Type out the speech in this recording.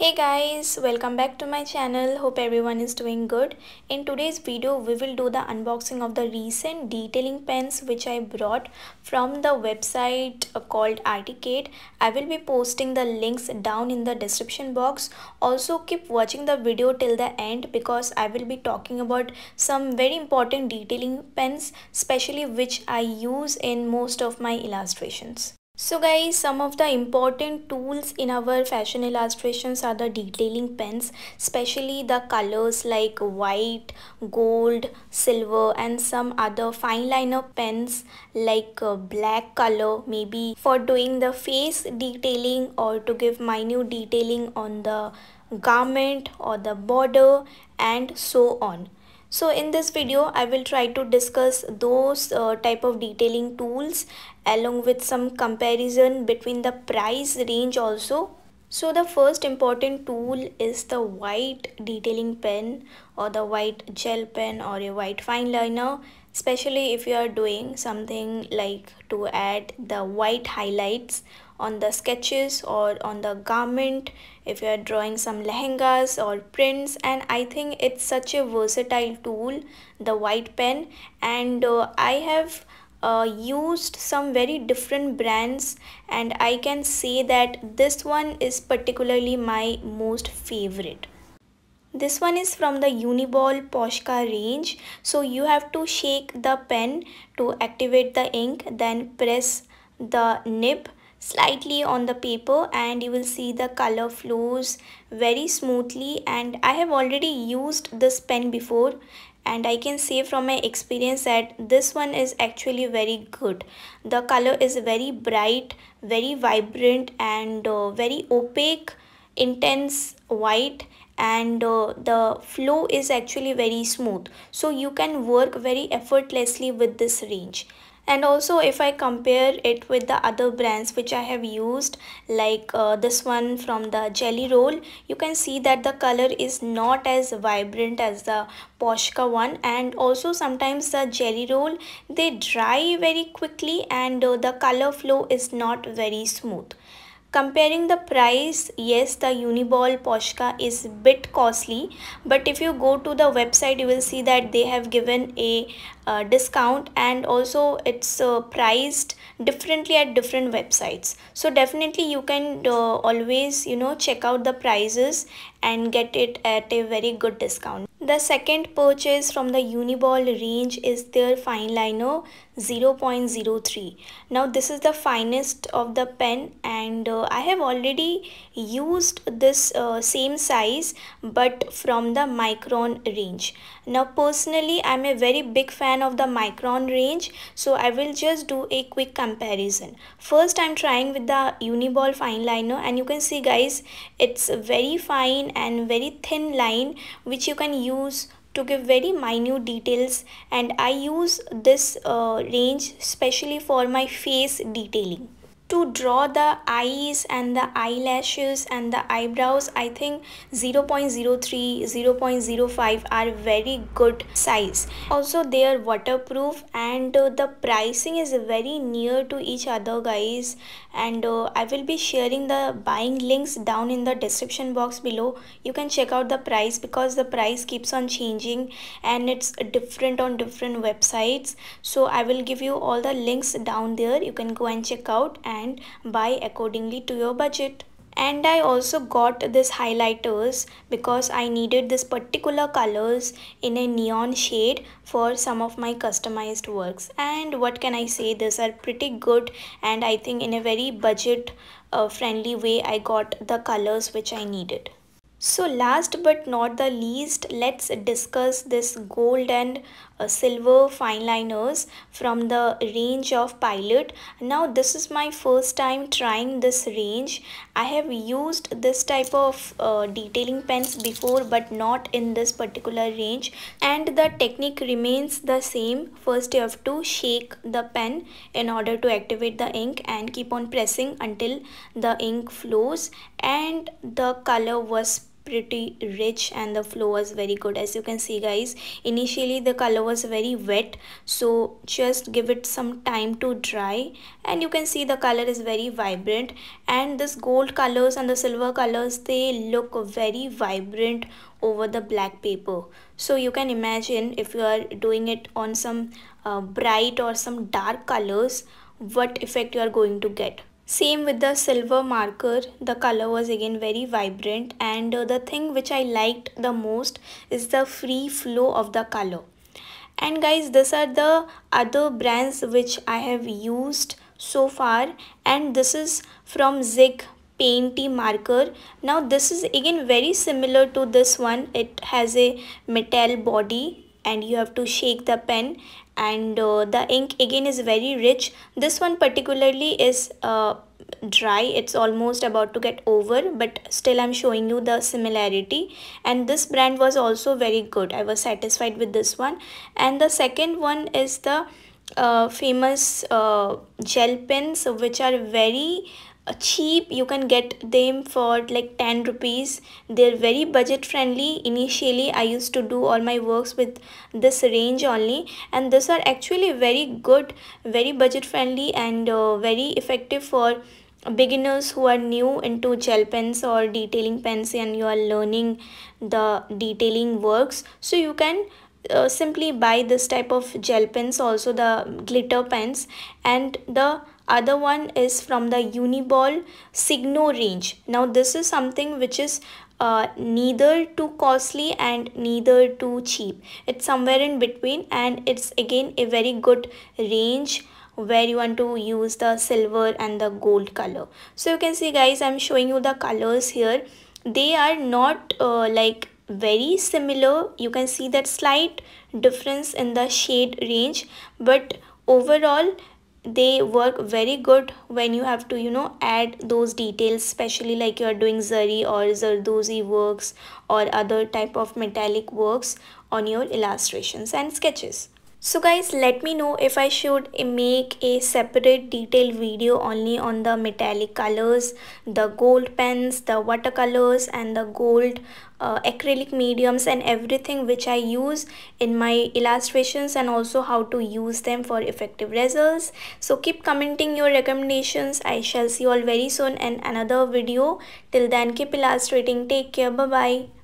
Hey guys, welcome back to my channel. Hope everyone is doing good. In today's video, we will do the unboxing of the recent detailing pens which I brought from the website called Articade. I will be posting the links down in the description box. Also keep watching the video till the end because I will be talking about some very important detailing pens, especially which I use in most of my illustrations. So guys, some of the important tools in our fashion illustrations are the detailing pens, especially the colors like white, gold, silver and some other fine liner pens like black color, maybe for doing the face detailing or to give minute detailing on the garment or the border and so on. So in this video I will try to discuss those type of detailing tools along with some comparison between the price range also. So the first important tool is the white detailing pen or the white gel pen or a white fine liner, especially if you are doing something like to add the white highlights on the sketches or on the garment, if you are drawing some lehengas or prints. And I think it's such a versatile tool, the white pen, and I have used some very different brands and I can say that this one is particularly my most favorite. This one is from the Uniball Posca range. So you have to shake the pen to activate the ink, then press the nib slightly on the paper and you will see the color flows very smoothly. And I have already used this pen before and I can say from my experience that this one is actually very good. The color is very bright, very vibrant and very opaque, intense white, and the flow is actually very smooth, so you can work very effortlessly with this range. And also if I compare it with the other brands which I have used, like this one from the Jelly Roll, you can see that the color is not as vibrant as the Posca one, and also sometimes the Jelly Roll, they dry very quickly and the color flow is not very smooth. Comparing the price, yes, the Uniball Posca is a bit costly, but if you go to the website you will see that they have given a discount, and also it's priced differently at different websites. So definitely you can always check out the prices and get it at a very good discount. The second purchase from the Uniball range is their fine liner 0.03. Now this is the finest of the pen, and I have already used this same size but from the Micron range. Now personally I'm a very big fan of the Micron range, so I will just do a quick comparison. First I'm trying with the Uniball fine liner, and you can see guys, it's very fine and very thin line which you can use to give very minute details, and I use this range especially for my face detailing. To draw the eyes and the eyelashes and the eyebrows, I think 0.03, 0.05 are very good size. Also they are waterproof, and the pricing is very near to each other guys, and I will be sharing the buying links down in the description box below. You can check out the price because the price keeps on changing and it's different on different websites. So I will give you all the links down there. You can go and check out and buy accordingly to your budget. And I also got this highlighters because I needed this particular colors in a neon shade for some of my customized works. And what can I say, these are pretty good, and I think in a very budget friendly way I got the colors which I needed. So last but not the least, let's discuss this gold and silver fine liners from the range of Pilot. Now this is my first time trying this range. I have used this type of detailing pens before but not in this particular range, and the technique remains the same. First you have to shake the pen in order to activate the ink and keep on pressing until the ink flows and the color was pretty rich and the flow was very good. As you can see guys, initially the color was very wet, so just give it some time to dry, and you can see the color is very vibrant, and this gold colors and the silver colors, they look very vibrant over the black paper. So you can imagine if you are doing it on some bright or some dark colors, what effect you are going to get. Same with the silver marker, the color was again very vibrant, and the thing which I liked the most is the free flow of the color. And guys, these are the other brands which I have used so far, and this is from Zig Painty marker. Now this is again very similar to this one. It has a metal body and you have to shake the pen, and the ink again is very rich. This one particularly is dry, it's almost about to get over, but still I'm showing you the similarity. And this brand was also very good, I was satisfied with this one. And the second one is the famous gel pens, which are very cheap. You can get them for like 10 rupees. They're very budget friendly. Initially I used to do all my works with this range only, and these are actually very good, very budget friendly, and very effective for beginners who are new into gel pens or detailing pens and you are learning the detailing works. So you can simply buy this type of gel pens, also the glitter pens. And the other one is from the Uniball Signo range. Now this is something which is neither too costly and neither too cheap. It's somewhere in between, and it's again a very good range where you want to use the silver and the gold color. So you can see guys, I'm showing you the colors here. They are not like very similar. You can see that slight difference in the shade range, but overall they work very good when you have to add those details, especially like you are doing zari or zardozi works or other type of metallic works on your illustrations and sketches. So guys, let me know if I should make a separate detailed video only on the metallic colors, the gold pens, the watercolors and the gold acrylic mediums and everything which I use in my illustrations, and also how to use them for effective results. So keep commenting your recommendations. I shall see you all very soon in another video. Till then, keep illustrating. Take care. Bye bye.